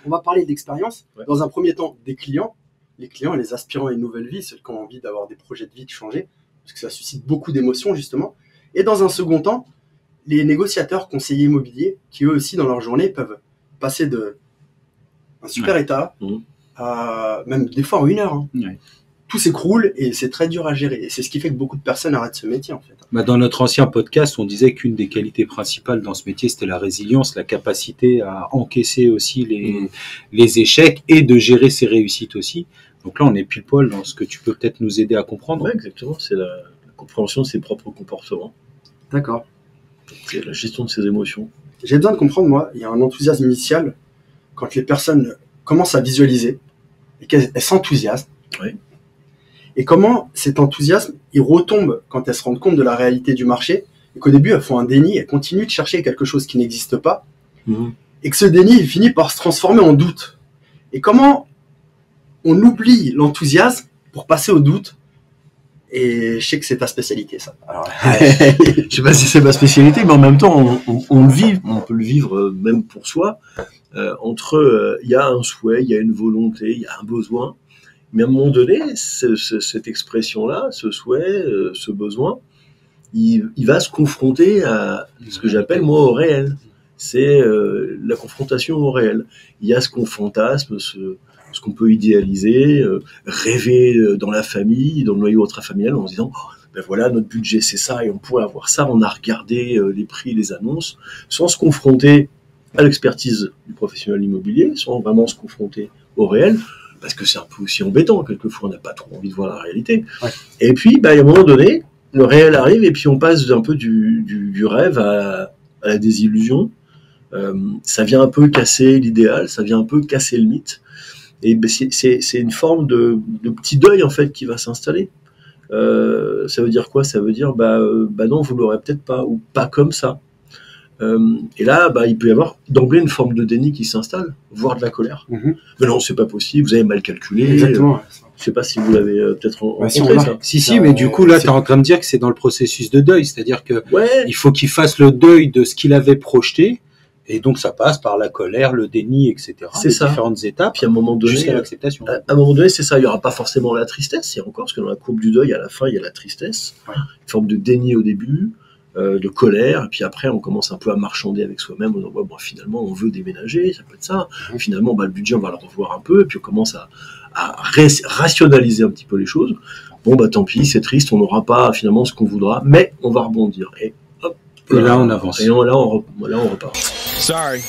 On va parler d'expérience. Ouais. Dans un premier temps, des clients. Les clients, les aspirants à une nouvelle vie, ceux qui ont envie d'avoir des projets de vie, de changer, parce que ça suscite beaucoup d'émotions, justement. Et dans un second temps, les négociateurs, conseillers immobiliers, qui eux aussi, dans leur journée, peuvent passer de un super état à même des fois en 1 heure. Hein. Ouais. Tout s'écroule et c'est très dur à gérer. Et c'est ce qui fait que beaucoup de personnes arrêtent ce métier, en fait. Bah, dans notre ancien podcast, on disait qu'une des qualités principales dans ce métier, c'était la résilience, la capacité à encaisser aussi les échecs et de gérer ses réussites aussi. Donc là, on est pile poil dans ce que tu peux peut-être nous aider à comprendre. Ouais, exactement. C'est la compréhension de ses propres comportements. D'accord. C'est la gestion de ses émotions. J'ai besoin de comprendre, moi, il y a un enthousiasme initial quand les personnes commencent à visualiser et qu'elles s'enthousiasment. Oui. Et comment cet enthousiasme, il retombe quand elles se rendent compte de la réalité du marché et qu'au début, elles font un déni, elles continuent de chercher quelque chose qui n'existe pas et que ce déni, il finit par se transformer en doute. Et comment on oublie l'enthousiasme pour passer au doute. Et je sais que c'est ta spécialité, ça. Alors, je sais pas si c'est ma spécialité, mais en même temps, on le vit, on peut le vivre même pour soi. Entre, il y a un souhait, il y a une volonté, il y a un besoin. Mais à un moment donné, cette expression-là, ce souhait, ce besoin, il va se confronter à ce que j'appelle, moi, au réel. C'est la confrontation au réel. Il y a ce qu'on fantasme, ce qu'on peut idéaliser, rêver dans la famille, dans le noyau intrafamilial, en se disant oh, ben voilà, notre budget c'est ça et on pourrait avoir ça. On a regardé les prix, les annonces, sans se confronter à l'expertise du professionnel immobilier, sans vraiment se confronter au réel, parce que c'est un peu aussi embêtant. Quelquefois, on n'a pas trop envie de voir la réalité. Ouais. Et puis, ben, à un moment donné, le réel arrive et puis on passe un peu du rêve à la désillusion. Ça vient un peu casser l'idéal, ça vient un peu casser le mythe. Et ben c'est une forme de petit deuil en fait qui va s'installer. Ça veut dire quoi? Ça veut dire bah non, vous l'aurez peut-être pas ou pas comme ça. Et là, bah, il peut y avoir d'emblée une forme de déni qui s'installe, voire de la colère. Mais non, c'est pas possible, vous avez mal calculé. Exactement. Je sais pas si vous l'avez peut-être rencontré, ça. Si, mais du coup, là, tu es en train de dire que c'est dans le processus de deuil, c'est-à-dire que ouais. il faut qu'il fasse le deuil de ce qu'il avait projeté, et donc ça passe par la colère, le déni, etc. C'est ça. Différentes étapes, puis à un moment donné, jusqu'à l'acceptation. À un moment donné, c'est ça, il y aura pas forcément la tristesse, il y a encore, parce que dans la courbe du deuil, à la fin, il y a la tristesse, ouais. Une forme de déni au début, de colère, et puis après, on commence un peu à marchander avec soi-même, on dit, bon, finalement, on veut déménager, ça peut être ça, finalement, bah, le budget, on va le revoir un peu, et puis on commence à rationaliser un petit peu les choses. Bon, bah, tant pis, c'est triste, on n'aura pas finalement ce qu'on voudra, mais on va rebondir. Et hop, et là, on avance. Et là, on repart. Sorry.